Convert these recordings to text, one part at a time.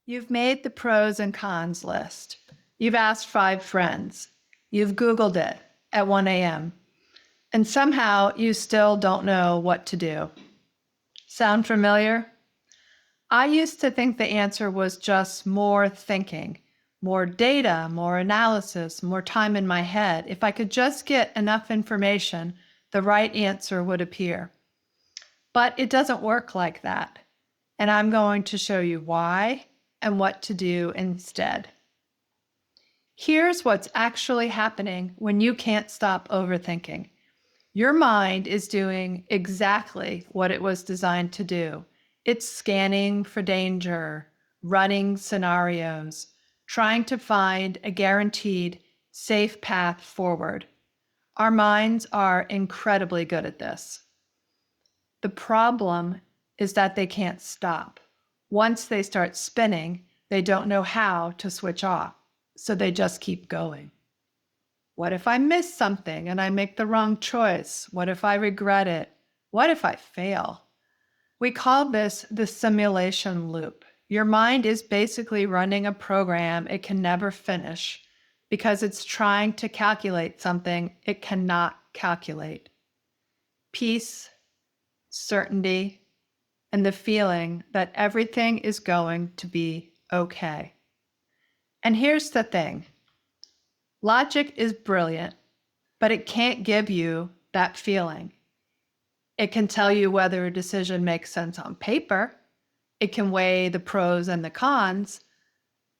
You've made the pros and cons list. You've asked 5 friends. You've Googled it at 1 a.m. And somehow you still don't know what to do. Sound familiar? I used to think the answer was just more thinking, more data, more analysis, more time in my head. If I could just get enough information, the right answer would appear. But it doesn't work like that. And I'm going to show you why and what to do instead. Here's what's actually happening when you can't stop overthinking. Your mind is doing exactly what it was designed to do. It's scanning for danger, running scenarios, trying to find a guaranteed safe path forward. Our minds are incredibly good at this. The problem is that they can't stop. Once they start spinning, they don't know how to switch off, so they just keep going. What if I miss something and I make the wrong choice? What if I regret it? What if I fail? We call this the simulation loop. Your mind is basically running a program it can never finish because it's trying to calculate something it cannot calculate. Peace, certainty, and the feeling that everything is going to be okay. And here's the thing. Logic is brilliant, but it can't give you that feeling. It can tell you whether a decision makes sense on paper. It can weigh the pros and the cons,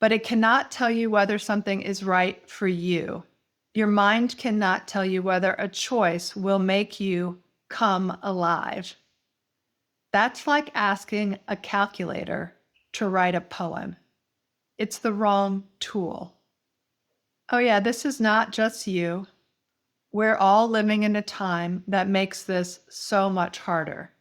but it cannot tell you whether something is right for you. Your mind cannot tell you whether a choice will make you come alive. That's like asking a calculator to write a poem. It's the wrong tool. Oh yeah, this is not just you. We're all living in a time that makes this so much harder.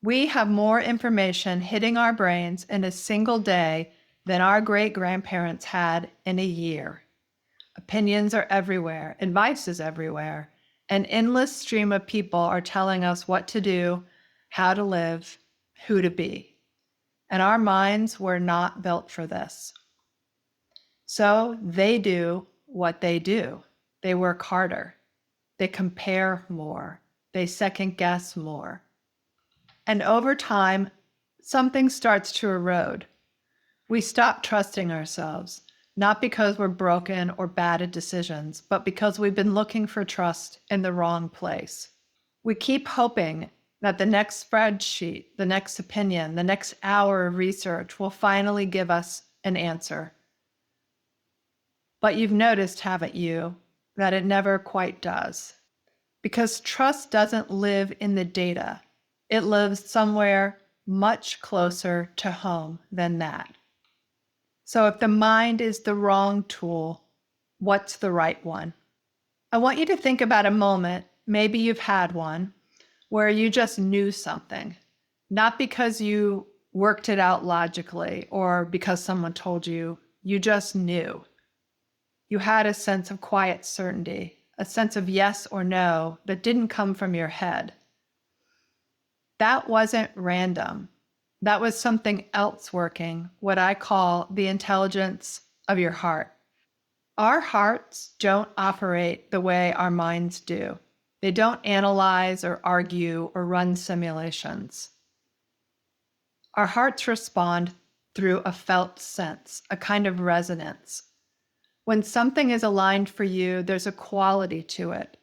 We have more information hitting our brains in a single day than our great-grandparents had in a year. Opinions are everywhere, advice is everywhere. An endless stream of people are telling us what to do, how to live, who to be. And our minds were not built for this. So they do what they do. They work harder. They compare more. They second guess more. And over time, something starts to erode. We stop trusting ourselves, not because we're broken or bad at decisions, but because we've been looking for trust in the wrong place. We keep hoping that the next spreadsheet, the next opinion, the next hour of research will finally give us an answer. But you've noticed, haven't you, that it never quite does? Because trust doesn't live in the data. It lives somewhere much closer to home than that. So if the mind is the wrong tool, what's the right one? I want you to think about a moment, maybe you've had one, where you just knew something, not because you worked it out logically or because someone told you, you just knew. You had a sense of quiet certainty, a sense of yes or no that didn't come from your head. That wasn't random. That was something else working, what I call the intelligence of your heart. Our hearts don't operate the way our minds do. They don't analyze or argue or run simulations. Our hearts respond through a felt sense, a kind of resonance. When something is aligned for you, there's a quality to it.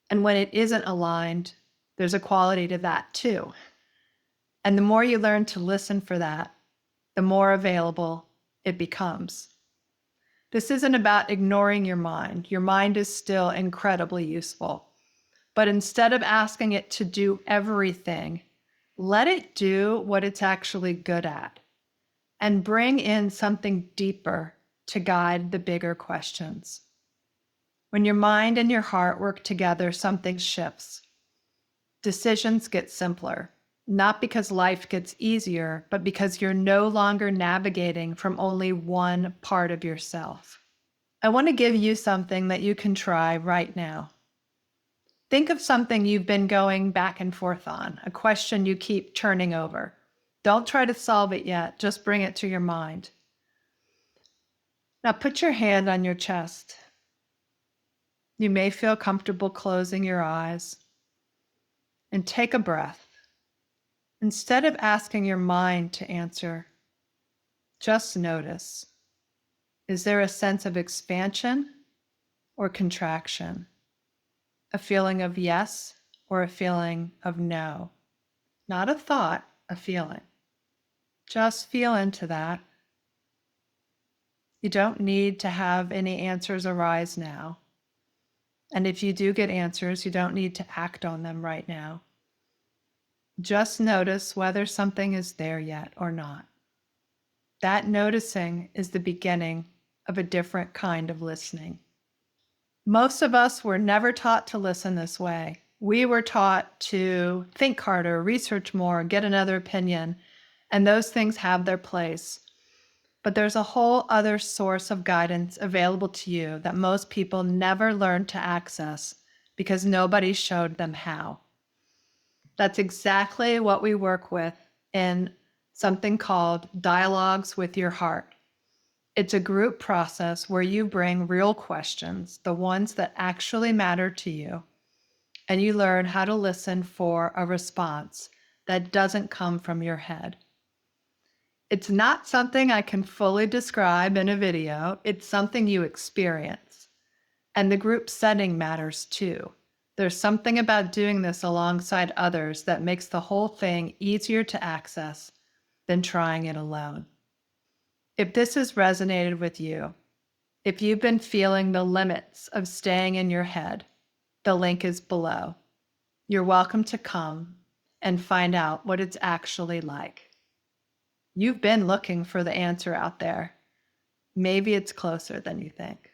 And when it isn't aligned, there's a quality to that too. And the more you learn to listen for that, the more available it becomes. This isn't about ignoring your mind. Your mind is still incredibly useful. But instead of asking it to do everything, let it do what it's actually good at and bring in something deeper to guide the bigger questions. When your mind and your heart work together, something shifts. Decisions get simpler, not because life gets easier, but because you're no longer navigating from only one part of yourself. I want to give you something that you can try right now. Think of something you've been going back and forth on, a question you keep turning over. Don't try to solve it yet. Just bring it to your mind. Now put your hand on your chest. You may feel comfortable closing your eyes and take a breath. Instead of asking your mind to answer, just notice. Is there a sense of expansion or contraction? A feeling of yes or a feeling of no? Not a thought, a feeling. Just feel into that. You don't need to have any answers arise now. And if you do get answers, you don't need to act on them right now. Just notice whether something is there yet or not. That noticing is the beginning of a different kind of listening. Most of us were never taught to listen this way. We were taught to think harder, research more, get another opinion, and those things have their place. But there's a whole other source of guidance available to you that most people never learned to access because nobody showed them how. That's exactly what we work with in something called Dialogues with Your Heart. It's a group process where you bring real questions, the ones that actually matter to you, and you learn how to listen for a response that doesn't come from your head. It's not something I can fully describe in a video. It's something you experience. And the group setting matters too. There's something about doing this alongside others that makes the whole thing easier to access than trying it alone. If this has resonated with you, if you've been feeling the limits of staying in your head, the link is below. You're welcome to come and find out what it's actually like. You've been looking for the answer out there. Maybe it's closer than you think.